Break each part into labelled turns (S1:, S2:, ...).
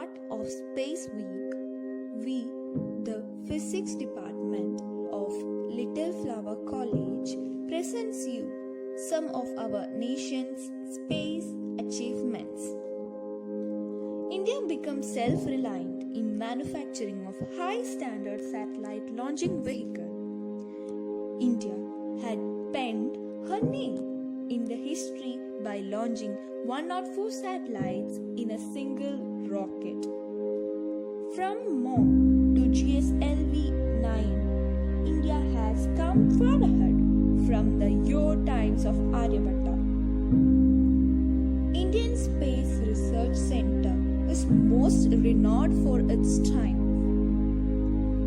S1: part of Space Week, we, the Physics Department of Little Flower College, presents you some of our nation's space achievements. India becomes self-reliant in manufacturing of high-standard satellite launching vehicle. India had penned her name in the history by launching 104 satellites in a single rocket. From MOM to GSLV-9, India has come far ahead from the yore times of Aryabhatta. Indian Space Research Center is most renowned for its time.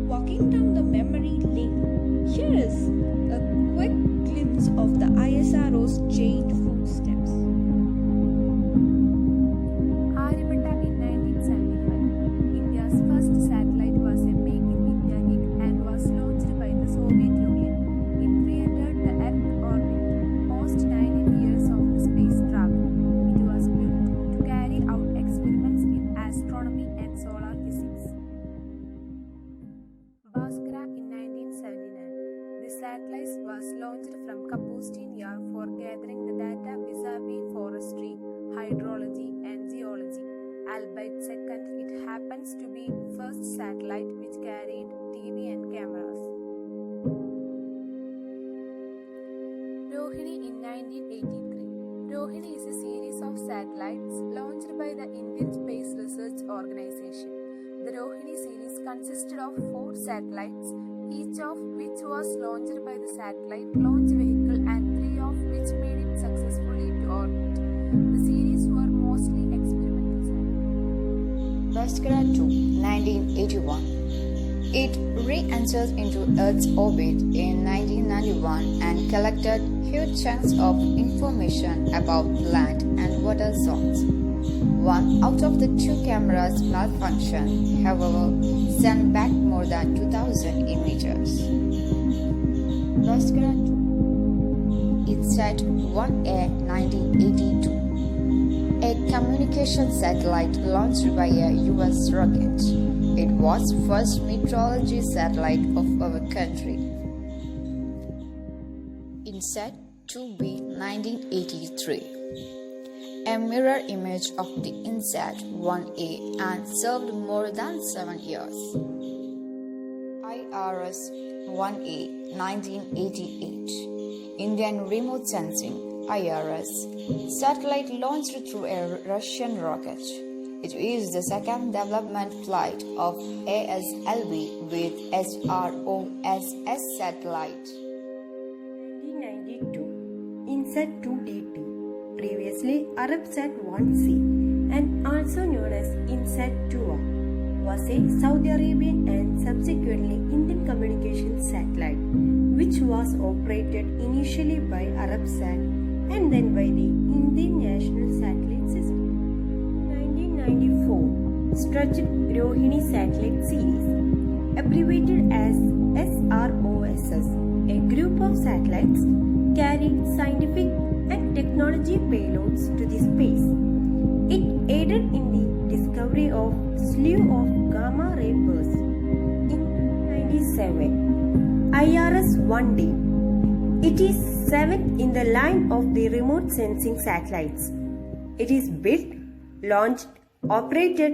S1: Walking down the memory lane, here is a quick glimpse of the ISRO's changed footsteps.
S2: Aryabhatta in 1975. India's first satellite was a Make in India gig and was launched by the Soviet Union. It re-entered the Earth orbit post 19 years of the space travel. It was built to carry out experiments in astronomy and solar physics. Bhaskara in 1979. The satellite was launched from Kapustin Yar for gathering the data vis-a-vis forestry, hydrology and geology. Albeit second, it happens to be first satellite which carried TV and cameras. Rohini in 1983. Rohini is a series of satellites launched by the Indian Space Research Organization. The Rohini series consisted of 4 satellites, each of which was launched by the satellite launch vehicle and 3 of which made it successfully to orbit. The series were mostly experimental satellites.
S3: Bhaskara 2, 1981. It re-entered into Earth's orbit in 1991 and collected huge chunks of information about land and water zones. 1 out of the 2 cameras malfunctioned, however, sent back more than 2,000 images. Bhaskara 2. ISRO 1A 1982. A communication satellite launched by a US rocket. It was first meteorology satellite of our country. INSAT 2B 1983. A mirror image of the INSAT 1A and served more than 7 years. IRS 1A 1988. Indian Remote Sensing IRS satellite launched through a Russian rocket. It is the second development flight of ASLV with SROSS satellite.
S4: 1992 INSAT 2DT, previously Arabsat 1C and also known as INSAT 2R, was a Saudi Arabian and subsequently Indian communications satellite which was operated initially by Arabsat and then by the Indian National Satellite System. 1994 Stretched Rohini Satellite Series, abbreviated as SROSS, a group of satellites carried scientific and technology payloads to the space. It aided in the discovery of slew of gamma-ray bursts. In 1997, IRS-1D. It is 7th in the line of the remote sensing satellites. It is built, launched, operated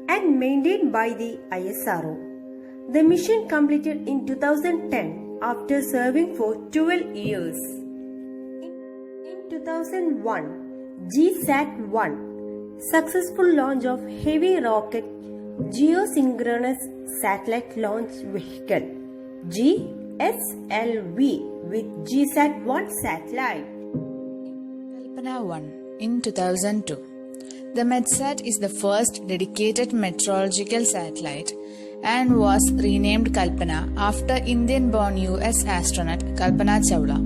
S4: and maintained by the ISRO. The mission completed in 2010 after serving for 12 years. In 2001, GSAT-1, successful launch of heavy rocket geosynchronous satellite launch vehicle GSLV with GSAT-1 satellite.
S5: Kalpana 1 in 2002. The METSAT is the first dedicated meteorological satellite and was renamed Kalpana after Indian-born US astronaut Kalpana Chawla.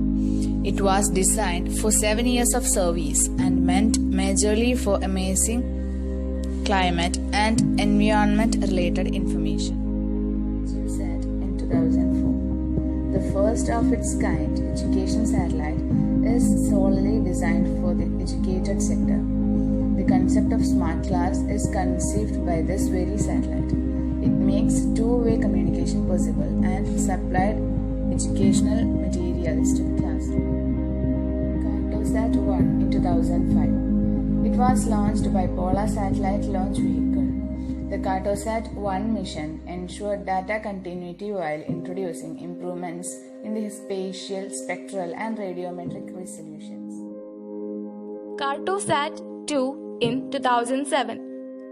S5: It was designed for 7 years of service and meant majorly for amazing climate and environment-related information. GSAT in 2004. The first of its kind education satellite is solely designed for the educated sector. The concept of smart class is conceived by this very satellite. It makes two-way communication possible and supplied educational materials to the classroom. Cartosat 1 in 2005. It was launched by Polar Satellite Launch Vehicle. The Cartosat 1 mission ensured data continuity while introducing improvements in the spatial, spectral, and radiometric resolutions.
S6: Cartosat 2 in 2007.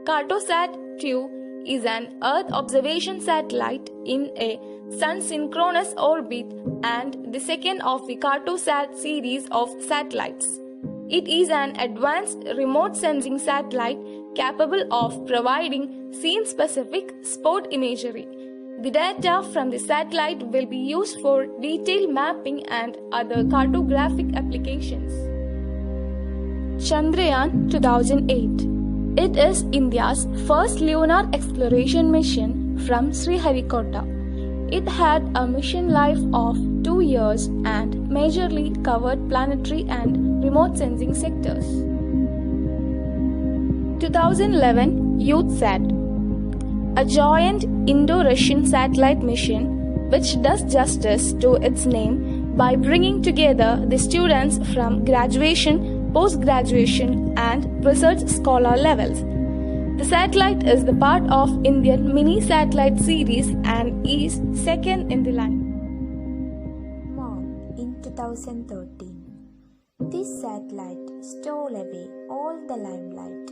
S6: Cartosat 2 is an Earth observation satellite in a sun-synchronous orbit and the second of the Cartosat series of satellites. It is an advanced remote sensing satellite capable of providing scene-specific spot imagery. The data from the satellite will be used for detailed mapping and other cartographic applications. Chandrayaan 2008. It is India's first lunar exploration mission from Sriharikota. It had a mission life of 2 years and majorly covered planetary and remote sensing sectors. 2011 YouthSat, a giant Indo-Russian satellite mission which does justice to its name by bringing together the students from graduation, post-graduation and research scholar levels. The satellite is the part of Indian mini-satellite series and is second in the line.
S1: Moon in 2013. This satellite stole away all the limelight.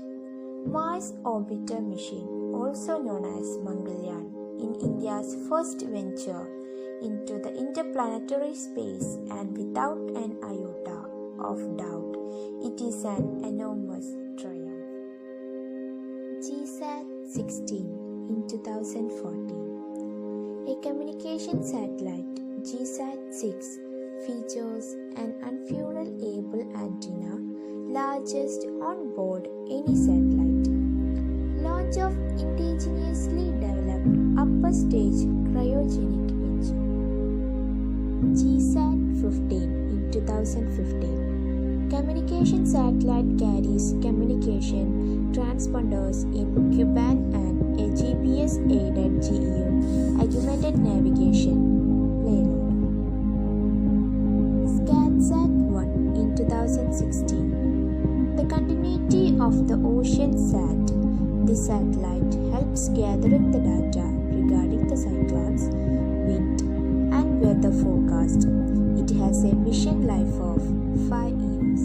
S1: Mars Orbiter mission, also known as Mangalyaan, in India's first venture into the interplanetary space, and without an iota of doubt, it is an enormous triumph. GSAT 16 in 2014. A communication satellite, GSAT 6, features an unfuel-able antenna, largest on board any satellite. Launch of indigenously developed upper stage cryogenic engine. GSAT 15 in 2015. Communication satellite carries communication transponders in Ku-band and a GPS-aided GEO augmented navigation payload. SCATSat 1 in 2016. The continuity of the OceanSat. This satellite helps gathering the data regarding the cyclones, wind, and weather forecast. It has a mission life of 5 years.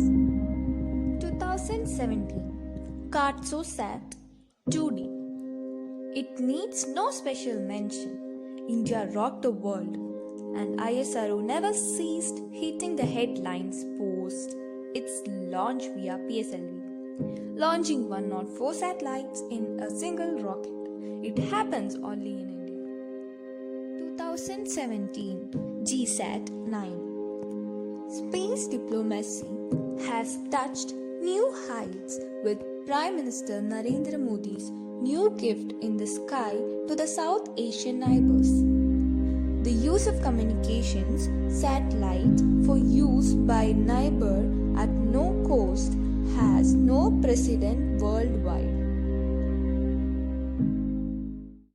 S1: 2017 Cartosat 2D. It needs no special mention. India rocked the world, and ISRO never ceased hitting the headlines post its launch via PSLV, launching 104 satellites in a single rocket. It happens only in India. 2017 GSAT 9. Space diplomacy has touched new heights with Prime Minister Narendra Modi's new gift in the sky to the South Asian neighbors. The use of communications satellite for use by neighbor at no cost has no precedent worldwide.